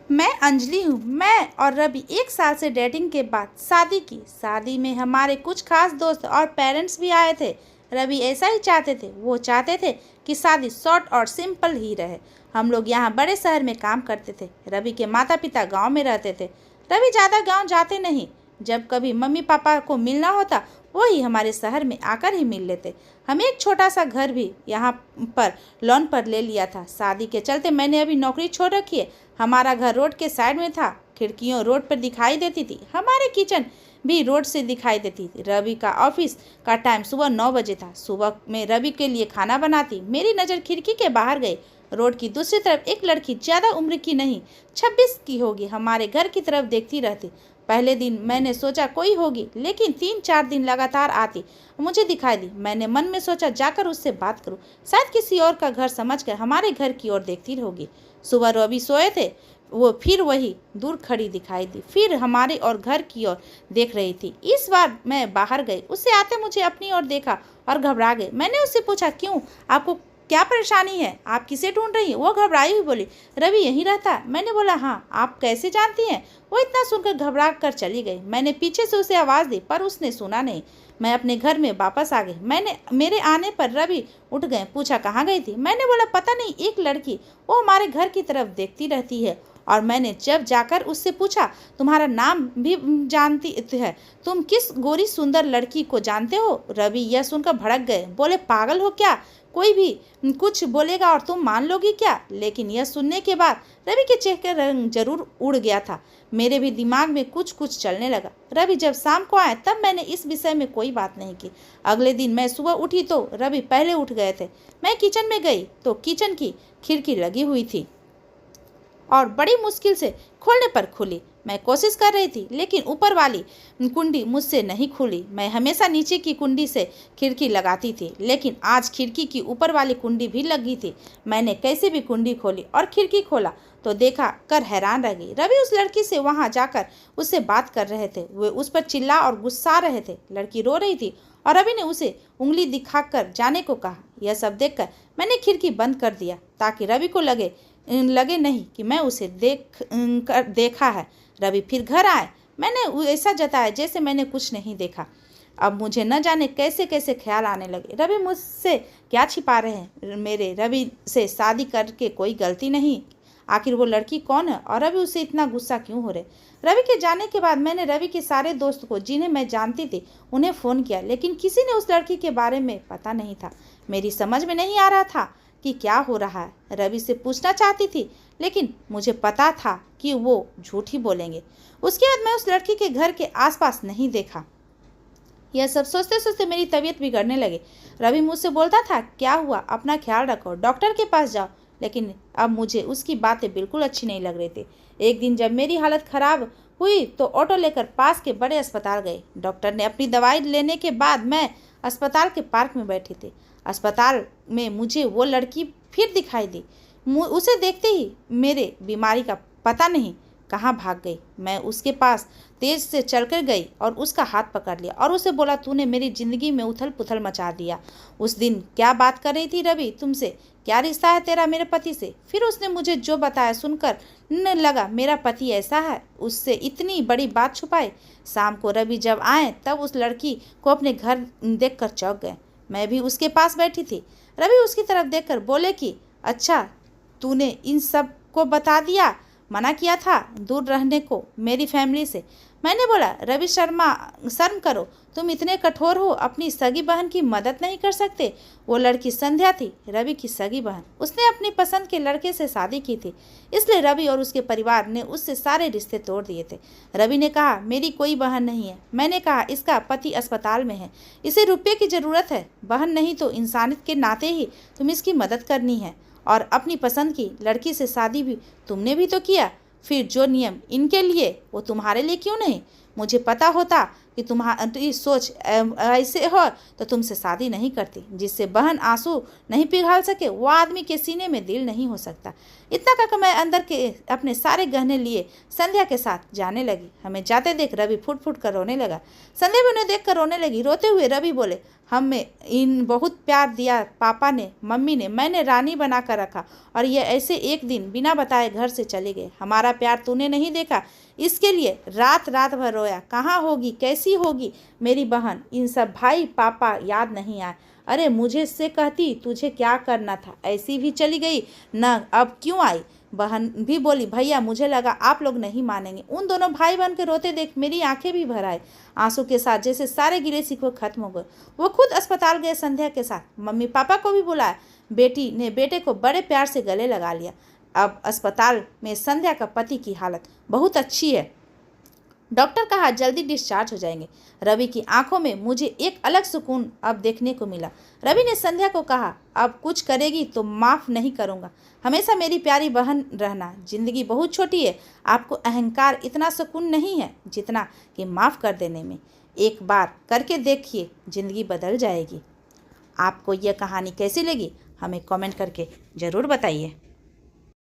मैं अंजलि हूँ। मैं और रवि 1 साल से डेटिंग के बाद शादी की। शादी में हमारे कुछ खास दोस्त और पेरेंट्स भी आए थे। रवि ऐसा ही चाहते थे। वो चाहते थे कि शादी शॉर्ट और सिंपल ही रहे। हम लोग यहाँ बड़े शहर में काम करते थे। रवि के माता पिता गांव में रहते थे। रवि ज़्यादा गांव जाते नहीं। जब कभी मम्मी पापा को मिलना होता वही हमारे शहर में आकर ही मिल लेते। हम एक छोटा सा घर भी यहाँ पर लोन पर ले लिया था। शादी के चलते मैंने अभी नौकरी छोड़ रखी है। हमारा घर रोड के साइड में था। खिड़कियों रोड पर दिखाई देती थी। हमारे किचन भी रोड से दिखाई देती थी। रवि का ऑफिस का टाइम सुबह 9 बजे था। सुबह में रवि के लिए खाना बनाती। मेरी नज़र खिड़की के बाहर गई। रोड की दूसरी तरफ एक लड़की, ज़्यादा उम्र की नहीं, 26 की होगी, हमारे घर की तरफ देखती रहती। पहले दिन मैंने सोचा कोई होगी, लेकिन 3-4 दिन लगातार आती, मुझे दिखाई दी। मैंने मन में सोचा जाकर उससे बात करूं। शायद किसी और का घर समझकर हमारे घर की ओर देखती होगी। सुबह रवि सोए थे। वो फिर वही दूर खड़ी दिखाई दी, फिर हमारे और घर की ओर देख रही थी। इस बार मैं बाहर गई। उससे आते मुझे अपनी ओर देखा और घबरा गई। मैंने उससे पूछा, क्यों, आपको क्या परेशानी है, आप किसे ढूंढ रही हैं? वो घबराई हुई बोली, रवि यहीं रहता है। मैंने बोला, हाँ, आप कैसे जानती हैं? वो इतना सुनकर घबरा कर चली गई। मैंने पीछे से उसे आवाज़ दी पर उसने सुना नहीं। मैं अपने घर में वापस आ गई। मेरे आने पर रवि उठ गए। पूछा, कहाँ गई थी? मैंने बोला, पता नहीं, एक लड़की, वो हमारे घर की तरफ देखती रहती है। और मैंने जब जाकर उससे पूछा, तुम्हारा नाम भी जानती है, तुम किस गोरी सुंदर लड़की को जानते हो? रवि यह सुनकर भड़क गए। बोले, पागल हो क्या? कोई भी कुछ बोलेगा और तुम मान लोगी क्या? लेकिन यह सुनने के बाद रवि के चेहरे का रंग जरूर उड़ गया था। मेरे भी दिमाग में कुछ कुछ चलने लगा। रवि जब शाम को आए तब मैंने इस विषय में कोई बात नहीं की। अगले दिन मैं सुबह उठी तो रवि पहले उठ गए थे। मैं किचन में गई तो किचन की खिड़की लगी हुई थी और बड़ी मुश्किल से खोलने पर खुली। मैं कोशिश कर रही थी लेकिन ऊपर वाली कुंडी मुझसे नहीं खुली। मैं हमेशा नीचे की कुंडी से खिड़की लगाती थी, लेकिन आज खिड़की की ऊपर वाली कुंडी भी लगी थी। मैंने कैसे भी कुंडी खोली और खिड़की खोला तो देखा कर हैरान रह गई। रवि उस लड़की से वहां जाकर उससे बात कर रहे थे। वे उस पर चिल्ला और गुस्सा रहे थे। लड़की रो रही थी और रवि ने उसे उंगली दिखाकर जाने को कहा। यह सब देखकर मैंने खिड़की बंद कर दिया ताकि रवि को लगे नहीं कि मैं उसे देखा है। रवि फिर घर आए। मैंने ऐसा जताया जैसे मैंने कुछ नहीं देखा। अब मुझे न जाने कैसे कैसे ख्याल आने लगे। रवि मुझसे क्या छिपा रहे हैं? मेरे रवि से शादी करके कोई गलती नहीं। आखिर वो लड़की कौन है और रवि उसे इतना गुस्सा क्यों हो रहे? रवि के जाने के बाद मैंने रवि के सारे दोस्त को, जिन्हें मैं जानती थी, उन्हें फ़ोन किया, लेकिन किसी ने उस लड़की के बारे में पता नहीं था। मेरी समझ में नहीं आ रहा था कि क्या हो रहा है। रवि से पूछना चाहती थी लेकिन मुझे पता था कि वो झूठ ही बोलेंगे। उसके बाद मैं उस लड़की के घर के आसपास नहीं देखा। यह सब सोचते सोचते मेरी तबीयत बिगड़ने लगी। रवि मुझसे बोलता था, क्या हुआ, अपना ख्याल रखो, डॉक्टर के पास जाओ, लेकिन अब मुझे उसकी बातें बिल्कुल अच्छी नहीं लग रही थी। एक दिन जब मेरी हालत खराब हुई तो ऑटो लेकर पास के बड़े अस्पताल गए। डॉक्टर ने अपनी दवाई लेने के बाद मैं अस्पताल के पार्क में बैठी थी। अस्पताल में मुझे वो लड़की फिर दिखाई दी। उसे देखते ही मेरे बीमारी का पता नहीं कहाँ भाग गई। मैं उसके पास तेज से चलकर गई और उसका हाथ पकड़ लिया और उसे बोला, तूने मेरी ज़िंदगी में उथल पुथल मचा दिया। उस दिन क्या बात कर रही थी रवि तुमसे? क्या रिश्ता है तेरा मेरे पति से? फिर उसने मुझे जो बताया सुनकर न लगा मेरा पति ऐसा है, उससे इतनी बड़ी बात छुपाई। शाम को रवि जब आए तब उस लड़की को अपने घर देखकर चौंक गए। मैं भी उसके पास बैठी थी। रवि उसकी तरफ देखकर बोले कि अच्छा, तूने इन सब को बता दिया, मना किया था दूर रहने को मेरी फैमिली से। मैंने बोला, रवि शर्म करो, तुम इतने कठोर हो, अपनी सगी बहन की मदद नहीं कर सकते? वो लड़की संध्या थी, रवि की सगी बहन। उसने अपनी पसंद के लड़के से शादी की थी, इसलिए रवि और उसके परिवार ने उससे सारे रिश्ते तोड़ दिए थे। रवि ने कहा, मेरी कोई बहन नहीं है। मैंने कहा, इसका पति अस्पताल में है, इसे रुपये की ज़रूरत है, बहन नहीं तो इंसानियत के नाते ही तुम इसकी मदद करनी है। और अपनी पसंद की लड़की से शादी भी तुमने भी तो किया, फिर जो नियम इनके लिए वो तुम्हारे लिए क्यों नहीं? मुझे पता होता कि तुम्हारी सोच ऐसे हो तो तुमसे शादी नहीं करती। जिससे बहन आंसू नहीं पिघाल सके वो आदमी के सीने में दिल नहीं हो सकता। इतना कहकर मैं अंदर के अपने सारे गहने लिए संध्या के साथ जाने लगी। हमें जाते देख रवि फुट फुट कर रोने लगा। संध्या भी उन्हें देख कर रोने लगी। रोते हुए रवि बोले, हमें इन बहुत प्यार दिया पापा ने, मम्मी ने, मैंने रानी बना कर रखा और ये ऐसे एक दिन बिना बताए घर से चले गए। हमारा प्यार तूने नहीं देखा, इसके लिए रात रात भर रोया। कहाँ होगी, कैसी होगी मेरी बहन? इन सब भाई पापा याद नहीं आए। अरे मुझे से कहती, तुझे क्या करना था, ऐसी भी चली गई न, अब क्यों आई? बहन भी बोली, भैया मुझे लगा आप लोग नहीं मानेंगे। उन दोनों भाई बहन के रोते देख मेरी आंखें भी भर आई। आंसू के साथ जैसे सारे गिले शिकवे खत्म हो गए। वो खुद अस्पताल गए संध्या के साथ, मम्मी पापा को भी बुलाया। बेटी ने बेटे को बड़े प्यार से गले लगा लिया। अब अस्पताल में संध्या का पति की हालत बहुत अच्छी है। डॉक्टर कहा जल्दी डिस्चार्ज हो जाएंगे। रवि की आंखों में मुझे एक अलग सुकून अब देखने को मिला। रवि ने संध्या को कहा, अब कुछ करेगी तो माफ़ नहीं करूँगा, हमेशा मेरी प्यारी बहन रहना। जिंदगी बहुत छोटी है, आपको अहंकार इतना सुकून नहीं है जितना कि माफ़ कर देने में। एक बार करके देखिए, जिंदगी बदल जाएगी। आपको यह कहानी कैसी लगी हमें कमेंट करके ज़रूर बताइए।